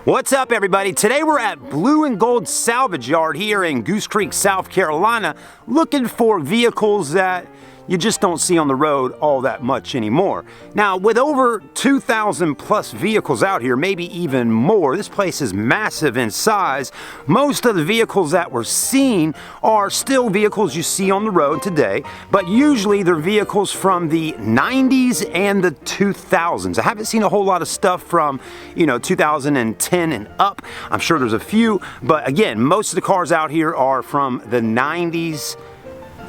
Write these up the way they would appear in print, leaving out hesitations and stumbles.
What's up, everybody? Today we're at Blue and Gold Salvage Yard here in Goose Creek, South Carolina, looking for vehicles that you just don't see on the road all that much anymore. Now, with over 2,000 plus vehicles out here, maybe even more, this place is massive in size. Most of the vehicles that we're seeing are still vehicles you see on the road today, but usually they're vehicles from the 90s and the 2000s. I haven't seen a whole lot of stuff from, 2010 and up. I'm sure there's a few, but again, most of the cars out here are from the 90s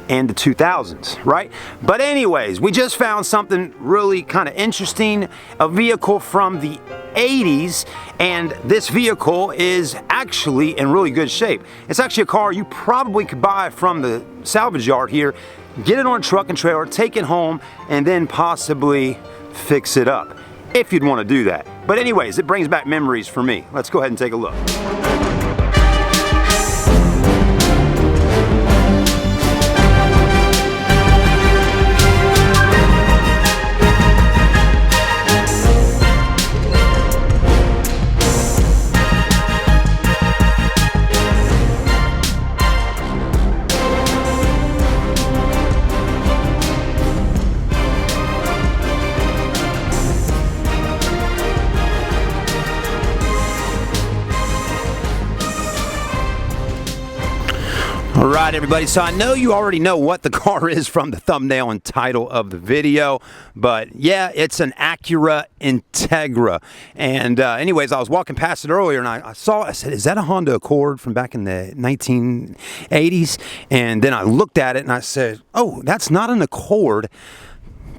and the 2000s, right? But anyways, we just found something really kind of interesting, a vehicle from the 80s, and this vehicle is actually in really good shape. It's actually a car you probably could buy from the salvage yard here, get it on a truck and trailer, take it home, and then possibly fix it up, if you'd want to do that. But anyways, it brings back memories for me. Let's go ahead and take a look. All right, everybody, so I know you already know what the car is from the thumbnail and title of the video, but yeah, it's an Acura Integra. And anyways, I was walking past it earlier and I said, is that a Honda Accord from back in the 1980s? And then I looked at it and I said, oh, that's not an Accord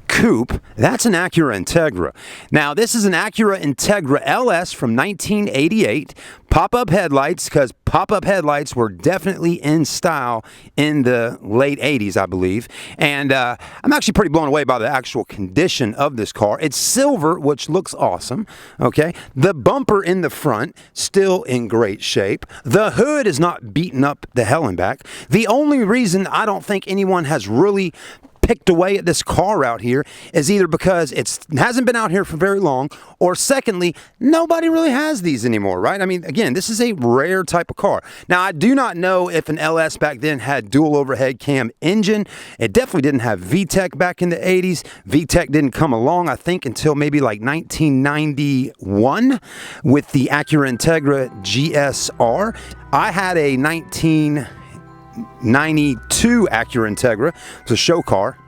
Coupe, that's an Acura Integra. Now, this is an Acura Integra LS from 1988. Pop-up headlights, because pop-up headlights were definitely in style in the late 80s, I believe. And I'm actually pretty blown away by the actual condition of this car. It's silver, which looks awesome, okay? The bumper in the front, still in great shape. The hood is not beaten up the hell and back. The only reason I don't think anyone has really picked away at this car out here is either because it hasn't been out here for very long, or secondly, nobody really has these anymore, right? I mean, again, this is a rare type of car. Now, I do not know if an LS back then had dual overhead cam engine. It definitely didn't have VTEC back in the 80s. VTEC didn't come along, I think, until maybe like 1991 with the Acura Integra GSR. I had a 1992 Acura Integra. It's a show car.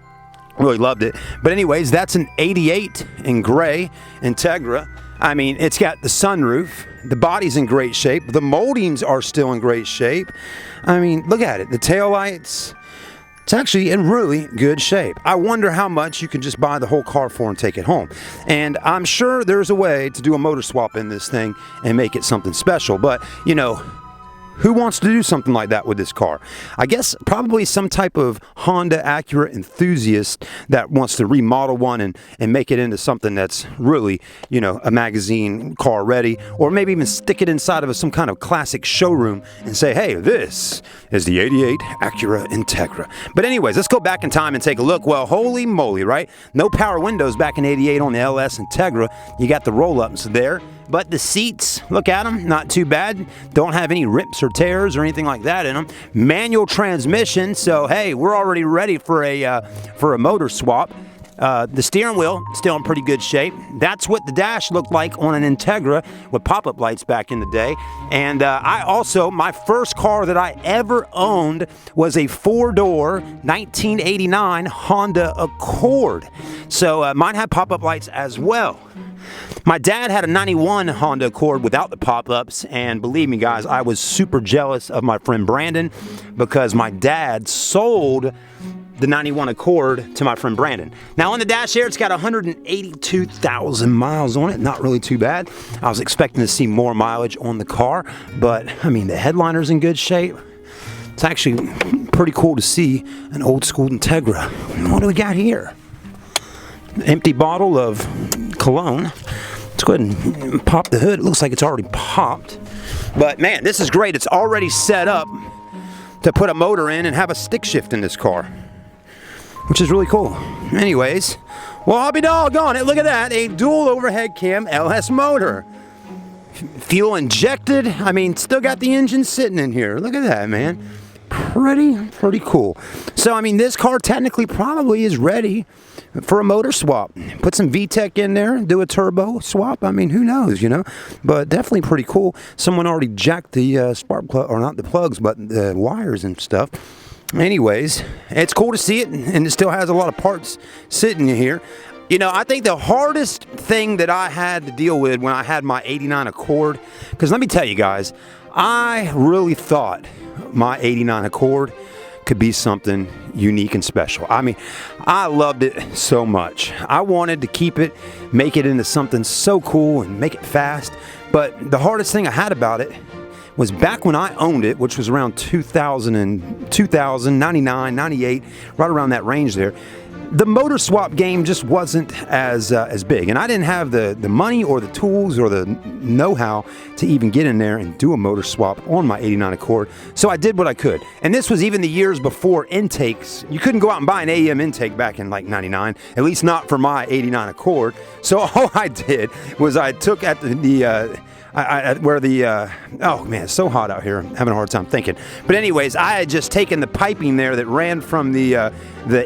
Really loved it. But anyways, that's an 88 in gray Integra. I mean, it's got the sunroof. The body's in great shape. The moldings are still in great shape. I mean, look at it. The taillights. It's actually in really good shape. I wonder how much you can just buy the whole car for and take it home. And I'm sure there's a way to do a motor swap in this thing and make it something special. But, who wants to do something like that with this car? I guess probably some type of Honda Acura enthusiast that wants to remodel one and make it into something that's really, a magazine car ready, or maybe even stick it inside of some kind of classic showroom and say, hey, this is the 88 Acura Integra. But anyways, let's go back in time and take a look. Well, holy moly, right? No power windows back in 88 on the LS Integra. You got the roll-ups there. But the seats, look at them, not too bad. Don't have any rips or tears or anything like that in them. Manual transmission, so hey, we're already ready for a motor swap. The steering wheel, still in pretty good shape. That's what the dash looked like on an Integra with pop-up lights back in the day. And my first car that I ever owned was a four-door 1989 Honda Accord. So mine had pop-up lights as well. My dad had a 91 Honda Accord without the pop-ups, and believe me, guys, I was super jealous of my friend Brandon because my dad sold the 91 Accord to my friend Brandon. Now, on the dash here, it's got 182,000 miles on it. Not really too bad. I was expecting to see more mileage on the car, but, I mean, the headliner's in good shape. It's actually pretty cool to see an old-school Integra. What do we got here? Empty bottle of cologne. Let's go ahead and pop the hood. It looks like it's already popped. But man, this is great. It's already set up to put a motor in and have a stick shift in this car, which is really cool. Anyways, well, I'll be doggone it. Look at that. A dual overhead cam LS motor. Fuel injected. I mean, still got the engine sitting in here. Look at that, man. Pretty cool. So, I mean, this car technically probably is ready for a motor swap. Put some VTEC in there, do a turbo swap. I mean, who knows, you know? But definitely pretty cool. Someone already jacked the spark plug, or not the plugs, but the wires and stuff. Anyways, it's cool to see it, and it still has a lot of parts sitting here. You know, I think the hardest thing that I had to deal with when I had my 89 Accord, because let me tell you guys, I really thought my 89 Accord could be something unique and special. I mean, I loved it so much. I wanted to keep it, make it into something so cool and make it fast. But the hardest thing I had about it was back when I owned it, which was around 2000, 99, 98, right around that range there. The motor swap game just wasn't as big, and I didn't have the money or the tools or the know-how to even get in there and do a motor swap on my 89 Accord. So I did what I could, and this was even the years before intakes. You couldn't go out and buy an AEM intake back in like 99, at least not for my 89 Accord. So all I did was I took at oh man, it's so hot out here. I'm having a hard time thinking. But anyways, I had just taken the piping there that ran from the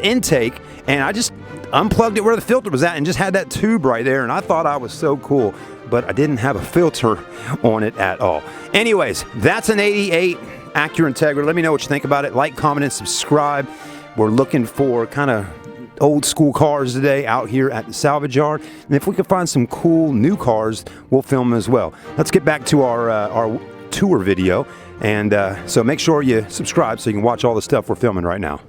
intake, and I just unplugged it where the filter was at and just had that tube right there, and I thought I was so cool, but I didn't have a filter on it at all. Anyways, that's an 88 Acura Integra. Let me know what you think about it. Like, comment, and subscribe. We're looking for kind of old school cars today out here at the salvage yard, and if we can find some cool new cars, we'll film them as well. Let's get back to our tour video, and so make sure you subscribe so you can watch all the stuff we're filming right now.